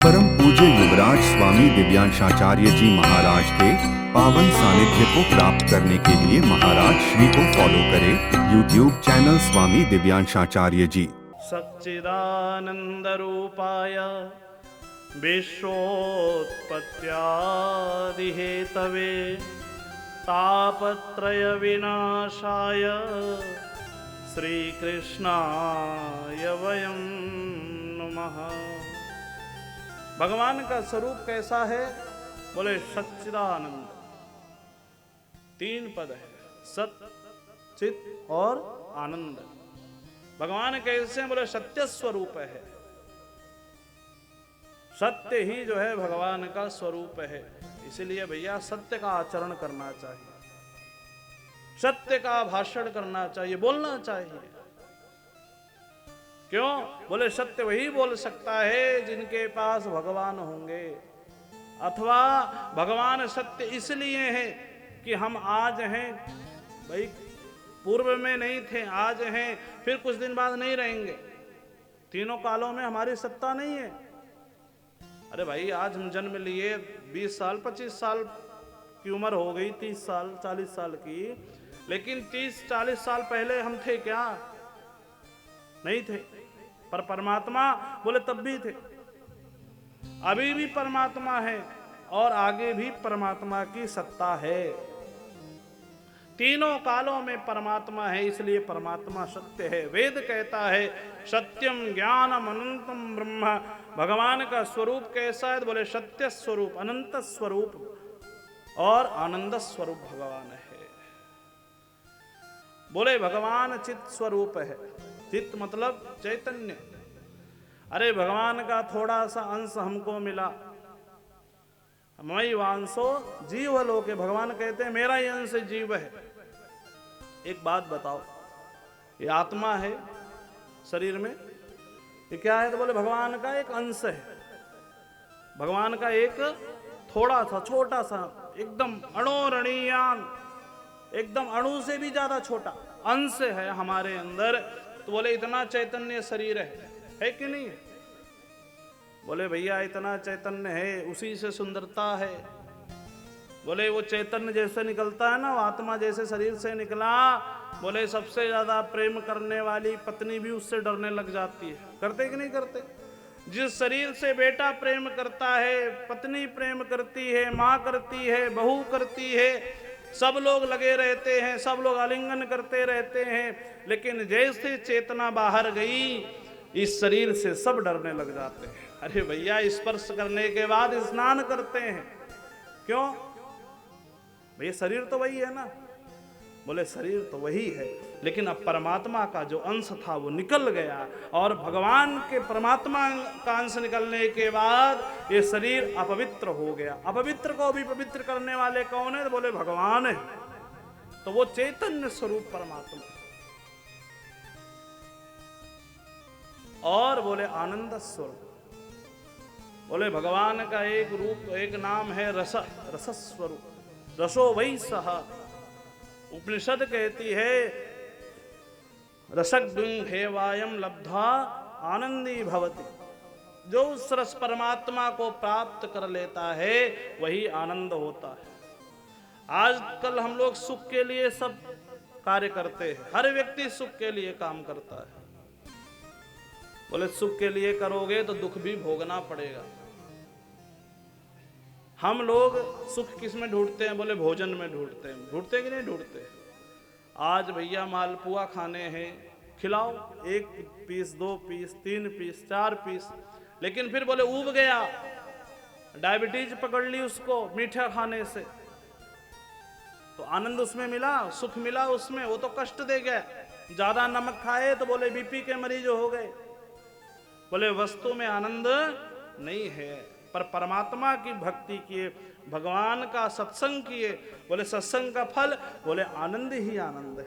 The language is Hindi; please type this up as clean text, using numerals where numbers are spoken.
परम पूज्य युवराज स्वामी दिव्यांशाचार्य जी महाराज के पावन सानिध्य को प्राप्त करने के लिए महाराज श्री को फॉलो करें यूट्यूब चैनल स्वामी दिव्यांशाचार्य जी। सच्चिदानंद रूपाय विश्वोत्पत्त्यादि हेतवे तापत्रय विनाशाय श्री कृष्णाय वयं नमः। भगवान का स्वरूप कैसा है? बोले सच्चिदानंद। तीन पद है, सत, चित और आनंद। भगवान कैसे? बोले सत्य स्वरूप है। सत्य ही जो है भगवान का स्वरूप है। इसलिए भैया सत्य का आचरण करना चाहिए, सत्य का भाषण करना चाहिए, बोलना चाहिए। क्यों? बोले सत्य वही बोल सकता है जिनके पास भगवान होंगे, अथवा भगवान सत्य इसलिए है कि हम आज हैं, भाई पूर्व में नहीं थे, आज हैं, फिर कुछ दिन बाद नहीं रहेंगे। तीनों कालों में हमारी सत्ता नहीं है। अरे भाई आज हम जन्म लिए, 20 साल 25 साल की उम्र हो गई, 30 साल 40 साल की, लेकिन 30-40 साल पहले हम थे क्या? नहीं थे। पर परमात्मा बोले तब भी थे, अभी भी परमात्मा है और आगे भी परमात्मा की सत्ता है। तीनों कालों में परमात्मा है, इसलिए परमात्मा सत्य है। वेद कहता है सत्यम ज्ञानम अनंतम ब्रह्म। भगवान का स्वरूप कैसा है? बोले सत्य स्वरूप, अनंत स्वरूप और आनंद स्वरूप भगवान है। बोले भगवान चित स्वरूप है। चित मतलब चैतन्य। अरे भगवान का थोड़ा सा अंश हमको मिला, मई वांसो जीव लोके। भगवान कहते हैं मेरा ही अंश जीव है। एक बात बताओ, ये आत्मा है शरीर में, ये क्या है? तो बोले भगवान का एक अंश है। भगवान का एक थोड़ा सा, छोटा सा, एकदम अणोरणीयान, एकदम अणु से भी ज्यादा छोटा अंश है हमारे अंदर। तो बोले इतना चैतन्य शरीर है कि नहीं? बोले भैया इतना चैतन्य है, उसी से सुंदरता है। बोले वो चैतन्य जैसे निकलता है ना, आत्मा जैसे शरीर से निकला, बोले सबसे ज्यादा प्रेम करने वाली पत्नी भी उससे डरने लग जाती है। करते कि नहीं करते? जिस शरीर से बेटा प्रेम करता है, पत्नी प्रेम करती है, माँ करती है, बहू करती है, सब लोग लगे रहते हैं, सब लोग आलिंगन करते रहते हैं, लेकिन जैसे चेतना बाहर गई इस शरीर से सब डरने लग जाते हैं। अरे भैया स्पर्श करने के बाद स्नान करते हैं, क्यों? भैया शरीर तो वही है ना। बोले शरीर तो वही है, लेकिन अब परमात्मा का जो अंश था वो निकल गया, और भगवान के परमात्मा का अंश निकलने के बाद ये शरीर अपवित्र हो गया। अपवित्र को भी पवित्र करने वाले कौन है? तो बोले भगवान है। तो वो चैतन्य स्वरूप परमात्मा। और बोले आनंद स्वरूप। बोले भगवान का एक रूप, एक नाम है रस, रस स्वरूप। रसो वही सह। उपनिषद कहती है रसग्न हेवायम लब्धा आनंदी भवति। जो उस रस परमात्मा को प्राप्त कर लेता है वही आनंद होता है। आजकल हम लोग सुख के लिए सब कार्य करते हैं, हर व्यक्ति सुख के लिए काम करता है। बोले सुख के लिए करोगे तो दुख भी भोगना पड़ेगा। हम लोग सुख किस में ढूंढते हैं? बोले भोजन में ढूंढते हैं। ढूंढते कि नहीं ढूंढते? आज भैया मालपुआ खाने हैं, खिलाओ 1 पीस 2 पीस 3 पीस 4 पीस, लेकिन फिर बोले ऊब गया, डायबिटीज पकड़ ली उसको मीठा खाने से। तो आनंद उसमें मिला, सुख मिला उसमें, वो तो कष्ट दे गया। ज्यादा नमक खाए तो बोले बीपी के मरीज हो गए। बोले वस्तु में आनंद नहीं है, पर परमात्मा की भक्ति किए, भगवान का सत्संग किए, बोले सत्संग का फल, बोले आनंद ही आनंद है।